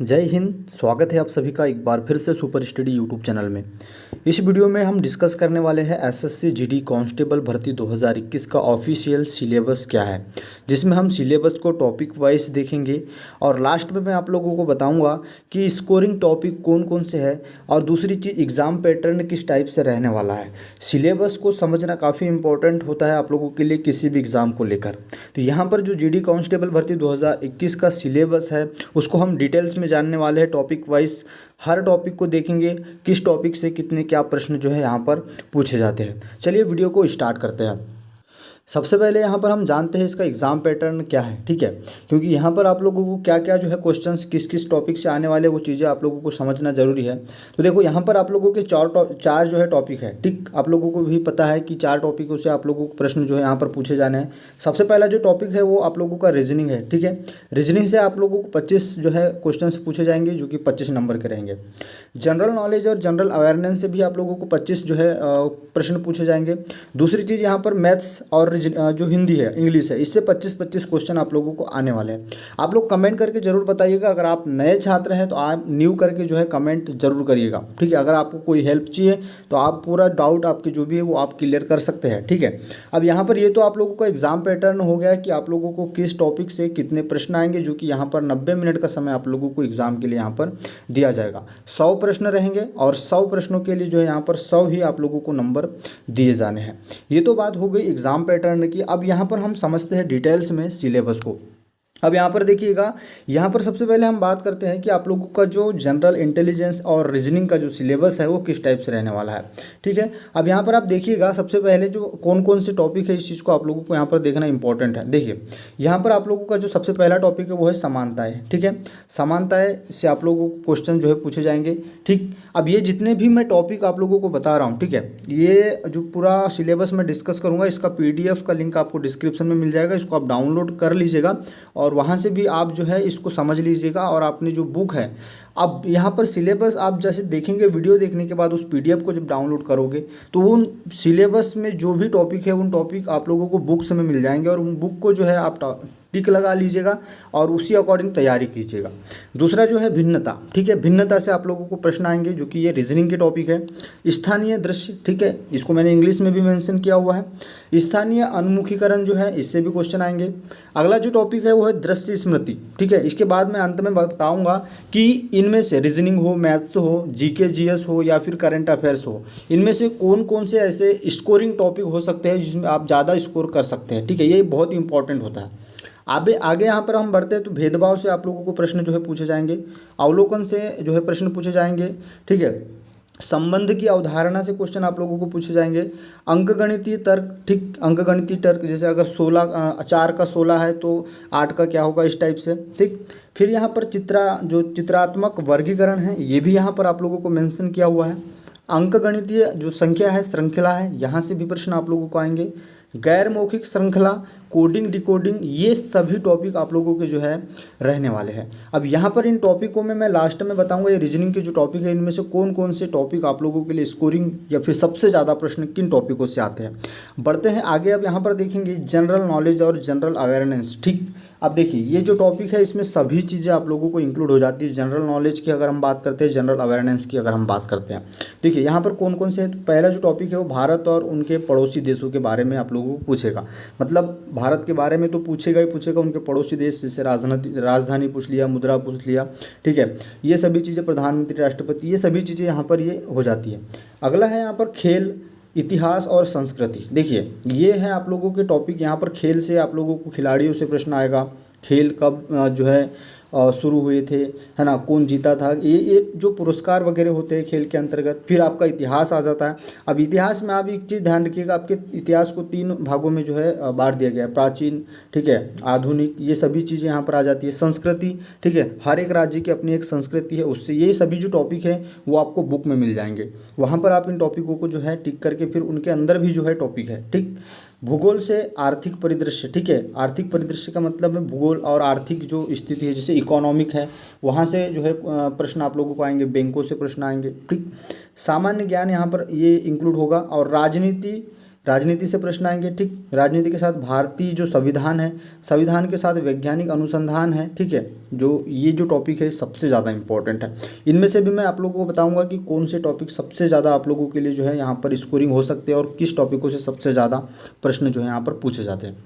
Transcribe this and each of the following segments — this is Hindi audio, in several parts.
जय हिंद। स्वागत है आप सभी का एक बार फिर से सुपर स्टडी यूट्यूब चैनल में। इस वीडियो में हम डिस्कस करने वाले हैं एसएससी जीडी कांस्टेबल भर्ती 2021 का ऑफिशियल सिलेबस क्या है, जिसमें हम सिलेबस को टॉपिक वाइज देखेंगे और लास्ट में मैं आप लोगों को बताऊंगा कि स्कोरिंग टॉपिक कौन कौन से है और दूसरी चीज़ एग्ज़ाम पैटर्न किस टाइप से रहने वाला है। सिलेबस को समझना काफ़ी इंपॉर्टेंट होता है आप लोगों के लिए किसी भी एग्ज़ाम को लेकर। तो यहाँ पर जो जीडी कांस्टेबल भर्ती 2021 का सिलेबस है उसको हम डिटेल्स में जानने वाले हैं टॉपिक वाइज। हर टॉपिक को देखेंगे किस टॉपिक से कितने क्या प्रश्न जो है यहाँ पर पूछे जाते हैं। चलिए वीडियो को स्टार्ट करते हैं। सबसे पहले यहाँ पर हम जानते हैं इसका एग्ज़ाम पैटर्न क्या है, ठीक है, क्योंकि यहाँ पर आप लोगों को क्या क्या जो है क्वेश्चंस किस किस टॉपिक से आने वाले वो चीज़ें आप लोगों को समझना ज़रूरी है। तो देखो यहाँ पर आप लोगों के चार जो है टॉपिक है, ठीक, आप लोगों को भी पता है कि चार टॉपिकों से आप लोगों को प्रश्न जो है यहाँ पर पूछे जाने हैं। सबसे पहला जो टॉपिक है वो आप लोगों का रीजनिंग है, ठीक है। रीजनिंग से आप लोगों को 25 जो है क्वेश्चन पूछे जाएंगे जो कि 25 नंबर के रहेंगे। जनरल नॉलेज और जनरल अवेयरनेस से भी आप लोगों को 25 जो है प्रश्न पूछे जाएंगे। दूसरी चीज़ यहाँ पर मैथ्स और जो हिंदी है, इंग्लिश है, इससे 25-25 क्वेश्चन आप लोगों को आने वाले हैं। आप लोग कमेंट करके ज़रूर बताइएगा। अगर आप नए छात्र हैं तो आप न्यू करके जो है कमेंट जरूर करिएगा, ठीक है। अगर आपको कोई हेल्प चाहिए तो आप पूरा डाउट आपके जो भी है वो आप क्लियर कर सकते हैं, ठीक है। अब यहाँ पर ये तो आप लोगों का एग्जाम पैटर्न हो गया कि आप लोगों को किस टॉपिक से कितने प्रश्न आएंगे, जो कि यहाँ पर 90 मिनट का समय आप लोगों को एग्जाम के लिए यहाँ पर दिया जाएगा। 100 प्रश्न रहेंगे और 100 प्रश्नों के लिए जो है यहाँ पर 100 ही आप लोगों को नंबर दिए जाने हैं। ये तो बात हो गई एग्जाम पैटर्न की। अब यहाँ पर हम समझते हैं डिटेल्स में सिलेबस को। अब यहाँ पर देखिएगा, यहाँ पर सबसे पहले हम बात करते हैं कि आप लोगों का जो जनरल इंटेलिजेंस और रीजनिंग का जो सिलेबस है वो किस टाइप से रहने वाला है, ठीक है। अब यहाँ पर आप देखिएगा सबसे पहले जो कौन कौन से टॉपिक है इस चीज़ को आप लोगों को यहाँ पर देखना इंपॉर्टेंट है। देखिए यहाँ पर आप लोगों का जो सबसे पहला टॉपिक है वो है समानताएँ, ठीक है। समानताएँ से आप लोगों को क्वेश्चन जो है पूछे जाएंगे, ठीक। अब ये जितने भी मैं टॉपिक आप लोगों को बता रहा हूँ, ठीक है, ये जो पूरा सिलेबस मैं डिस्कस करूँगा इसका PDF का लिंक आपको डिस्क्रिप्शन में मिल जाएगा। इसको आप डाउनलोड कर लीजिएगा और वहाँ से भी आप जो है इसको समझ लीजिएगा। और आपने जो बुक है, अब यहाँ पर सिलेबस आप जैसे देखेंगे वीडियो देखने के बाद उस PDF को जब डाउनलोड करोगे तो उन सिलेबस में जो भी टॉपिक है उन टॉपिक आप लोगों को बुक्स में मिल जाएंगे और उन बुक को जो है आप टिक लगा लीजिएगा और उसी अकॉर्डिंग तैयारी कीजिएगा। दूसरा जो है भिन्नता, ठीक है, भिन्नता से आप लोगों को प्रश्न आएंगे जो कि ये रीजनिंग के टॉपिक है। स्थानीय दृश्य, ठीक है, इसको मैंने इंग्लिश में भी मेंशन किया हुआ है। स्थानीय उन्मुखीकरण जो है इससे भी क्वेश्चन आएंगे। अगला जो टॉपिक है वो है दृश्य स्मृति, ठीक है। इसके बाद मैं अंत में बताऊंगा कि इनमें से रीजनिंग हो, मैथ्स हो, GK GS हो या फिर करंट अफेयर्स हो, इनमें से कौन कौन से ऐसे स्कोरिंग टॉपिक हो सकते हैं जिसमें आप ज़्यादा स्कोर कर सकते हैं, ठीक है। ये बहुत इंपॉर्टेंट होता है। आगे यहाँ पर हम बढ़ते हैं तो भेदभाव से आप लोगों को प्रश्न जो है पूछे जाएंगे। अवलोकन से जो है प्रश्न पूछे जाएंगे, ठीक है। संबंध की अवधारणा से क्वेश्चन आप लोगों को पूछे जाएंगे। अंकगणितीय तर्क, ठीक, अंकगणितीय तर्क जैसे अगर 4 का 16 है तो 8 का क्या होगा, इस टाइप से, ठीक। फिर यहाँ पर चित्रात्मक वर्गीकरण है ये भी यहाँ पर आप लोगों को मेंशन किया हुआ है। अंकगणितीय जो संख्या है, श्रृंखला है, यहाँ से भी प्रश्न आप लोगों को आएंगे। गैर मौखिक श्रृंखला, कोडिंग डिकोडिंग, ये सभी टॉपिक आप लोगों के जो है रहने वाले हैं। अब यहाँ पर इन टॉपिकों में मैं लास्ट में बताऊंगा ये रीजनिंग के जो टॉपिक है इनमें से कौन कौन से टॉपिक आप लोगों के लिए स्कोरिंग या फिर सबसे ज़्यादा प्रश्न किन टॉपिकों से आते हैं। बढ़ते हैं आगे। अब यहाँ पर देखेंगे जनरल नॉलेज और जनरल अवेयरनेस, ठीक। अब देखिए ये जो टॉपिक है इसमें सभी चीज़ें आप लोगों को इंक्लूड हो जाती है। जनरल नॉलेज की अगर हम बात करते हैं, जनरल अवेयरनेस की अगर हम बात करते हैं, देखिए यहाँ पर कौन कौन से है। तो पहला जो टॉपिक है वो भारत और उनके पड़ोसी देशों के बारे में आप लोगों को पूछेगा। मतलब भारत के बारे में तो पूछेगा ही पूछेगा, उनके पड़ोसी देश जैसे राजधानी पूछ लिया, मुद्रा पूछ लिया, ठीक है, ये सभी चीज़ें, प्रधानमंत्री, राष्ट्रपति, ये सभी चीज़ें यहाँ पर ये हो जाती है। अगला है यहाँ पर खेल, इतिहास और संस्कृति। देखिए ये है आप लोगों के टॉपिक। यहाँ पर खेल से आप लोगों को खिलाड़ियों से प्रश्न आएगा, खेल कब जो है शुरू हुए थे, है ना, कौन जीता था, ये जो पुरस्कार वगैरह होते हैं खेल के अंतर्गत। फिर आपका इतिहास आ जाता है। अब इतिहास में आप एक चीज़ ध्यान रखिएगा, आपके इतिहास को 3 भागों में जो है बांट दिया गया है, प्राचीन, ठीक है, आधुनिक, ये सभी चीज़ें यहाँ पर आ जाती है। संस्कृति, ठीक है, हर एक राज्य की अपनी एक संस्कृति है, उससे ये सभी जो टॉपिक है वो आपको बुक में मिल जाएंगे। वहाँ पर आप इन टॉपिकों को जो है टिक करके फिर उनके अंदर भी जो है टॉपिक है, ठीक। भूगोल से आर्थिक परिदृश्य, ठीक है, आर्थिक परिदृश्य का मतलब है भूगोल और आर्थिक जो स्थिति है जैसे इकोनॉमिक है, वहाँ से जो है प्रश्न आप लोगों को आएंगे। बैंकों से प्रश्न आएंगे, ठीक। सामान्य ज्ञान यहाँ पर ये इंक्लूड होगा। और राजनीति राजनीति से प्रश्न आएंगे, ठीक। राजनीति के साथ भारतीय जो संविधान है, संविधान के साथ वैज्ञानिक अनुसंधान है, ठीक है। जो ये जो टॉपिक है सबसे ज़्यादा इंपॉर्टेंट है। इनमें से भी मैं आप लोगों को बताऊंगा कि कौन से टॉपिक सबसे ज़्यादा आप लोगों के लिए जो है यहाँ पर स्कोरिंग हो सकते हैं और किस टॉपिकों से सबसे ज़्यादा प्रश्न जो है यहाँ पर पूछे जाते हैं।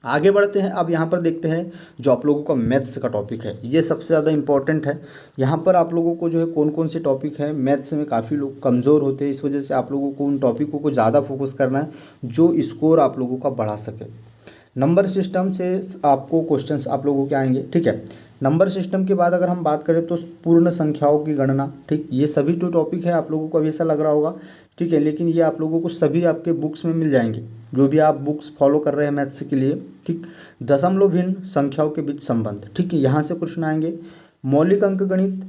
आगे बढ़ते हैं। अब यहाँ पर देखते हैं जो आप लोगों का मैथ्स का टॉपिक है, ये सबसे ज़्यादा इंपॉर्टेंट है। यहाँ पर आप लोगों को जो है कौन कौन से टॉपिक है, मैथ्स में काफ़ी लोग कमज़ोर होते हैं, इस वजह से आप लोगों को उन टॉपिकों को ज़्यादा फोकस करना है जो स्कोर आप लोगों का बढ़ा सके। नंबर सिस्टम से आपको क्वेश्चंस आप लोगों के आएंगे, ठीक है। नंबर सिस्टम के बाद अगर हम बात करें तो पूर्ण संख्याओं की गणना, ठीक। ये सभी जो टॉपिक है आप लोगों को अभी ऐसा लग रहा होगा, ठीक है, लेकिन ये आप लोगों को सभी आपके बुक्स में मिल जाएंगे, जो भी आप बुक्स फॉलो कर रहे हैं मैथ्स के लिए, ठीक। दशमलव भिन्न संख्याओं के बीच संबंध, ठीक है, यहाँ से क्वेश्चन आएंगे। मौलिक अंक गणित,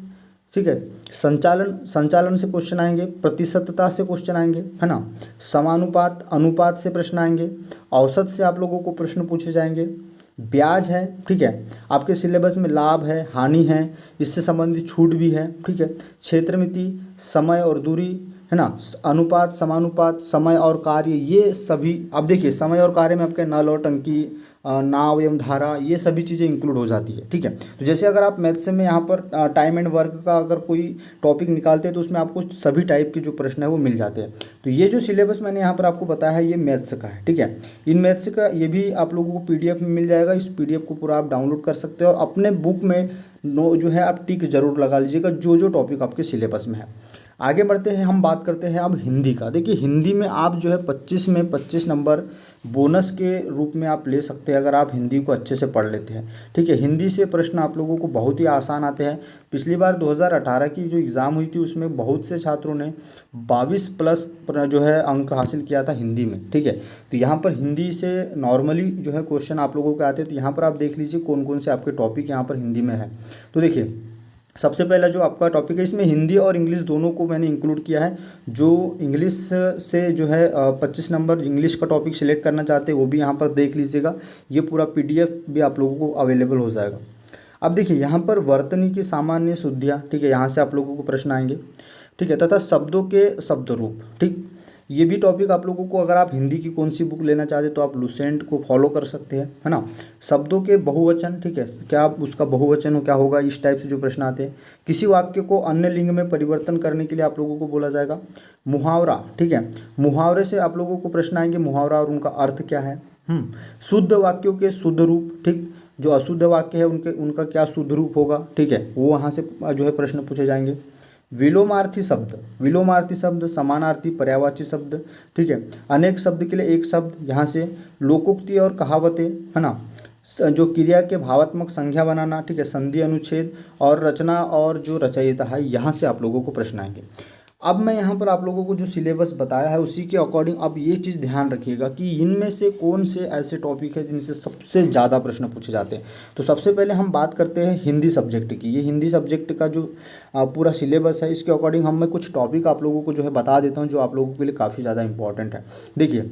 ठीक है। संचालन से क्वेश्चन आएंगे। प्रतिशतता से क्वेश्चन आएंगे, है ना। समानुपात, अनुपात से प्रश्न आएंगे। औसत से आप लोगों को प्रश्न पूछे जाएंगे। ब्याज है, ठीक है, आपके सिलेबस में लाभ है, हानि है, इससे संबंधित छूट भी है, ठीक है। क्षेत्रमिति, समय और दूरी, है ना। अनुपात, समानुपात, समय और कार्य, ये सभी आप देखिए, समय और कार्य में आपके नल और टंकी, नाव एवं धारा, ये सभी चीज़ें इंक्लूड हो जाती है, ठीक है। तो जैसे अगर आप मैथ्स में यहाँ पर टाइम एंड वर्क का अगर कोई टॉपिक निकालते हैं तो उसमें आपको सभी टाइप के जो प्रश्न है वो मिल जाते हैं। तो ये जो सिलेबस मैंने यहाँ पर आपको बताया है ये मैथ्स का है, ठीक है। इन मैथ्स का ये भी आप लोगों को PDF में मिल जाएगा। इस PDF को पूरा आप डाउनलोड कर सकते हैं और अपने बुक में जो है आप टिक जरूर लगा लीजिएगा जो जो टॉपिक आपके सिलेबस में है। आगे बढ़ते हैं, हम बात करते हैं अब हिंदी का। देखिए हिंदी में आप जो है 25 में 25 नंबर बोनस के रूप में आप ले सकते हैं अगर आप हिंदी को अच्छे से पढ़ लेते हैं, ठीक है। हिंदी से प्रश्न आप लोगों को बहुत ही आसान आते हैं। पिछली बार 2018 की जो एग्ज़ाम हुई थी उसमें बहुत से छात्रों ने 22 प्लस जो है अंक हासिल किया था हिंदी में, ठीक है। तो यहाँ पर हिंदी से नॉर्मली जो है क्वेश्चन आप लोगों के आते हैं। तो यहाँ पर आप देख लीजिए कौन कौन से आपके टॉपिक यहाँ पर हिंदी में है। तो देखिए सबसे पहला जो आपका टॉपिक है इसमें हिंदी और इंग्लिश दोनों को मैंने इंक्लूड किया है। जो इंग्लिश से जो है 25 नंबर इंग्लिश का टॉपिक सिलेक्ट करना चाहते हैं वो भी यहाँ पर देख लीजिएगा। ये पूरा PDF भी आप लोगों को अवेलेबल हो जाएगा। अब देखिए यहाँ पर वर्तनी की सामान्य शुद्धियाँ, ठीक है, यहाँ से आप लोगों को प्रश्न आएंगे, ठीक है, तथा शब्दों के शब्द रूप, ठीक। ये भी टॉपिक आप लोगों को अगर आप हिंदी की कौन सी बुक लेना चाहते तो आप लुसेंट को फॉलो कर सकते हैं, है ना। शब्दों के बहुवचन, ठीक है, क्या उसका बहुवचन क्या होगा, इस टाइप से जो प्रश्न आते हैं। किसी वाक्य को अन्य लिंग में परिवर्तन करने के लिए आप लोगों को बोला जाएगा। मुहावरा, ठीक है, मुहावरे से आप लोगों को प्रश्न आएंगे, मुहावरा और उनका अर्थ क्या है। शुद्ध वाक्यों के शुद्ध रूप, ठीक, जो अशुद्ध वाक्य है उनका क्या शुद्ध रूप होगा, ठीक है, वो वहाँ से जो है प्रश्न पूछे जाएंगे। विलोमार्थी शब्द, समानार्थी, पर्यायवाची शब्द, ठीक है, अनेक शब्द के लिए एक शब्द, यहाँ से लोकोक्ति और कहावतें, है ना। जो क्रिया के भावात्मक संज्ञा बनाना, ठीक है, संधि अनुच्छेद और रचना और जो रचयिता है, यहाँ से आप लोगों को प्रश्न आएंगे। अब मैं यहाँ पर आप लोगों को जो सिलेबस बताया है उसी के अकॉर्डिंग अब ये चीज़ ध्यान रखिएगा कि इनमें से कौन से ऐसे टॉपिक है जिनसे सबसे ज़्यादा प्रश्न पूछे जाते हैं। तो सबसे पहले हम बात करते हैं हिंदी सब्जेक्ट की। ये हिंदी सब्जेक्ट का जो पूरा सिलेबस है इसके अकॉर्डिंग मैं कुछ टॉपिक आप लोगों को जो है बता देता हूँ जो आप लोगों के लिए काफ़ी ज़्यादा इंपॉर्टेंट है। देखिए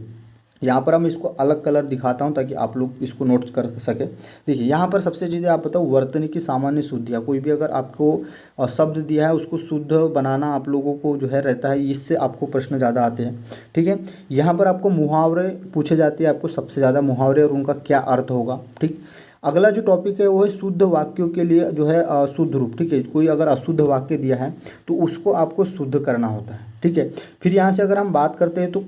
यहाँ पर हम इसको अलग कलर दिखाता हूँ ताकि आप लोग इसको नोट कर सके। देखिए यहाँ पर सबसे चीज़ें आप बताओ, वर्तनी की सामान्य शुद्धियाँ, कोई भी अगर आपको शब्द दिया है उसको शुद्ध बनाना आप लोगों को जो है रहता है, इससे आपको प्रश्न ज़्यादा आते हैं, ठीक है। यहाँ पर आपको मुहावरे पूछे जाते हैं, आपको सबसे ज़्यादा मुहावरे और उनका क्या अर्थ होगा, ठीक। अगला जो टॉपिक है वो है शुद्ध वाक्यों के लिए जो है शुद्ध रूप, ठीक है। कोई अगर अशुद्ध वाक्य दिया है तो उसको आपको शुद्ध करना होता है, ठीक है। फिर यहाँ से अगर हम बात करते हैं तो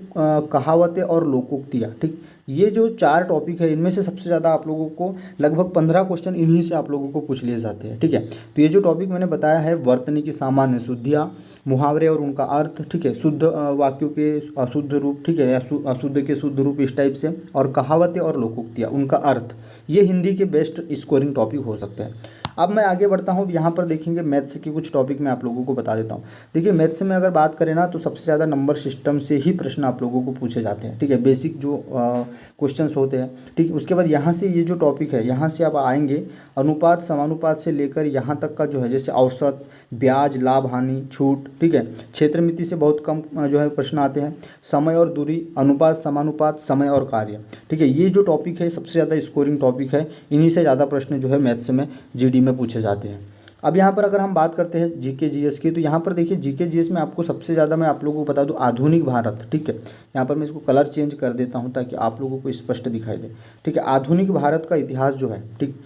कहावतें और लोकोक्तियाँ, ठीक। ये जो 4 टॉपिक है इनमें से सबसे ज़्यादा आप लोगों को लगभग 15 क्वेश्चन इन्हीं से आप लोगों को पूछ लिए जाते हैं, ठीक है। तो ये जो टॉपिक मैंने बताया है, वर्तनी की सामान्य शुद्धियाँ, मुहावरे और उनका अर्थ, ठीक है, शुद्ध वाक्यों के अशुद्ध रूप, ठीक है, अशुद्ध के शुद्ध रूप, इस टाइप से, और कहावतें और लोकोक्तियाँ, उनका अर्थ, ये हिंदी के बेस्ट स्कोरिंग टॉपिक हो सकते हैं। अब मैं आगे बढ़ता हूँ। यहाँ पर देखेंगे मैथ्स के कुछ टॉपिक मैं आप लोगों को बता देता हूँ। देखिए मैथ्स में अगर बात करें ना तो सबसे ज़्यादा नंबर सिस्टम से ही प्रश्न आप लोगों को पूछे जाते हैं, ठीक है, बेसिक जो क्वेश्चंस होते हैं, ठीक। उसके बाद यहाँ से ये जो टॉपिक है यहाँ से आप आएंगे अनुपात समानुपात से लेकर यहाँ तक का जो है, जैसे औसत, ब्याज, लाभ, हानि, छूट, ठीक है। क्षेत्रमिति से बहुत कम जो है प्रश्न आते हैं। समय और दूरी, अनुपात समानुपात, समय और कार्य, ठीक है। ये जो टॉपिक है सबसे ज़्यादा स्कोरिंग टॉपिक है, इन्हीं से ज़्यादा प्रश्न जो है मैथ्स में GD में पूछे जाते हैं। अब यहाँ पर अगर हम बात करते हैं जीके जीएस की, तो यहाँ पर देखिए जीके जीएस में आपको सबसे ज़्यादा मैं आप लोगों को बता दूँ आधुनिक भारत, ठीक है। यहाँ पर मैं इसको कलर चेंज कर देता हूँ ताकि आप लोगों को स्पष्ट दिखाई दे, ठीक है। आधुनिक भारत का इतिहास जो है, ठीक,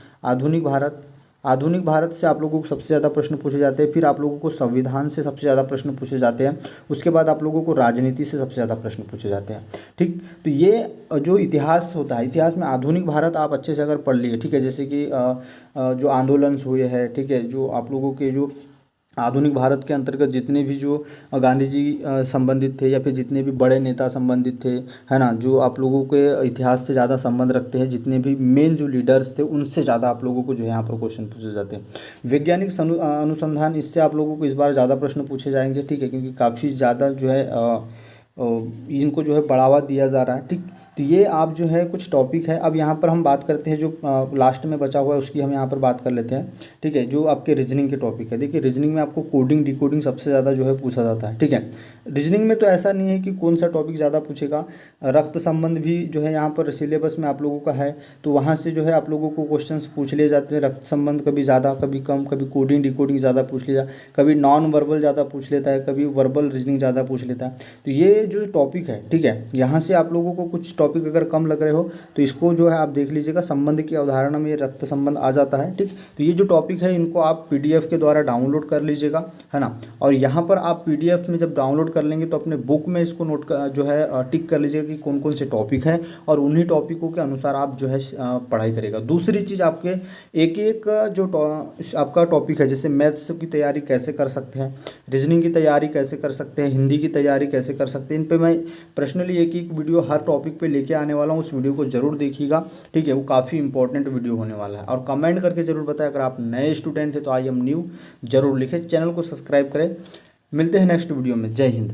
आधुनिक भारत से आप लोगों को सबसे ज़्यादा प्रश्न पूछे जाते हैं। फिर आप लोगों को संविधान से सबसे ज़्यादा प्रश्न पूछे जाते हैं। उसके बाद आप लोगों को राजनीति से सबसे ज़्यादा प्रश्न पूछे जाते हैं, ठीक। तो ये जो इतिहास होता है, इतिहास में आधुनिक भारत आप अच्छे से अगर पढ़ लिए, ठीक है, जैसे कि जो आंदोलन हुए हैं, ठीक है, जो आप लोगों के जो आधुनिक भारत के अंतर्गत जितने भी जो गांधी जी संबंधित थे या फिर जितने भी बड़े नेता संबंधित थे, है ना, जो आप लोगों के इतिहास से ज़्यादा संबंध रखते हैं, जितने भी मेन जो लीडर्स थे उनसे ज़्यादा आप लोगों को जो है यहाँ पर क्वेश्चन पूछे जाते हैं। वैज्ञानिक अनुसंधान, इससे आप लोगों को इस बार ज़्यादा प्रश्न पूछे जाएंगे, ठीक है, क्योंकि काफ़ी ज़्यादा जो है इनको जो है बढ़ावा दिया जा रहा है, ठीक। तो ये आप जो है कुछ टॉपिक है। अब यहाँ पर हम बात करते हैं जो लास्ट में बचा हुआ है उसकी हम यहाँ पर बात कर लेते हैं, ठीक है। जो आपके रीजनिंग के टॉपिक है, देखिए रीजनिंग में आपको कोडिंग डिकोडिंग सबसे ज़्यादा जो है पूछा जाता है, ठीक है। रीजनिंग में तो ऐसा नहीं है कि कौन सा टॉपिक ज़्यादा पूछेगा, रक्त संबंध भी जो है यहाँ पर सिलेबस में आप लोगों का है, तो वहाँ से जो है आप लोगों को क्वेश्चंस पूछ लिए जाते हैं। रक्त संबंध कभी ज़्यादा कभी कम, कभी कोडिंग डिकोडिंग ज़्यादा पूछ लिया, कभी नॉन वर्बल ज़्यादा पूछ लेता है, कभी वर्बल रीजनिंग ज़्यादा पूछ लेता है। तो ये जो टॉपिक है, ठीक है, यहाँ से आप लोगों को कुछ टॉपिक अगर कम लग रहे हो तो इसको जो है आप देख लीजिएगा। संबंध की अवधारणा में ये रक्त संबंध आ जाता है, ठीक। तो ये जो टॉपिक है इनको आप पीडीएफ के द्वारा डाउनलोड कर लीजिएगा, है ना। और यहाँ पर आप पीडीएफ में जब डाउनलोड कर लेंगे तो अपने बुक में इसको नोट कर जो है टिक कर लीजिएगा कि कौन कौन से टॉपिक हैं, और उन्हीं टॉपिकों के अनुसार आप जो है पढ़ाई करेगा। दूसरी चीज़, आपके एक एक जो आपका टॉपिक है, जैसे मैथ्स की तैयारी कैसे कर सकते हैं, रीजनिंग की तैयारी कैसे कर सकते हैं, हिंदी की तैयारी कैसे कर सकते हैं, इन पे मैं पर्सनली एक एक वीडियो हर टॉपिक पे लेके आने वाला हूँ। उस वीडियो को जरूर देखिएगा, ठीक है, वो काफ़ी इंपॉर्टेंट वीडियो होने वाला है। और कमेंट करके जरूर बताएं अगर आप नए स्टूडेंट हैं तो आई एम न्यू जरूर लिखें, चैनल को सब्सक्राइब करें। मिलते हैं नेक्स्ट वीडियो में। जय हिंद।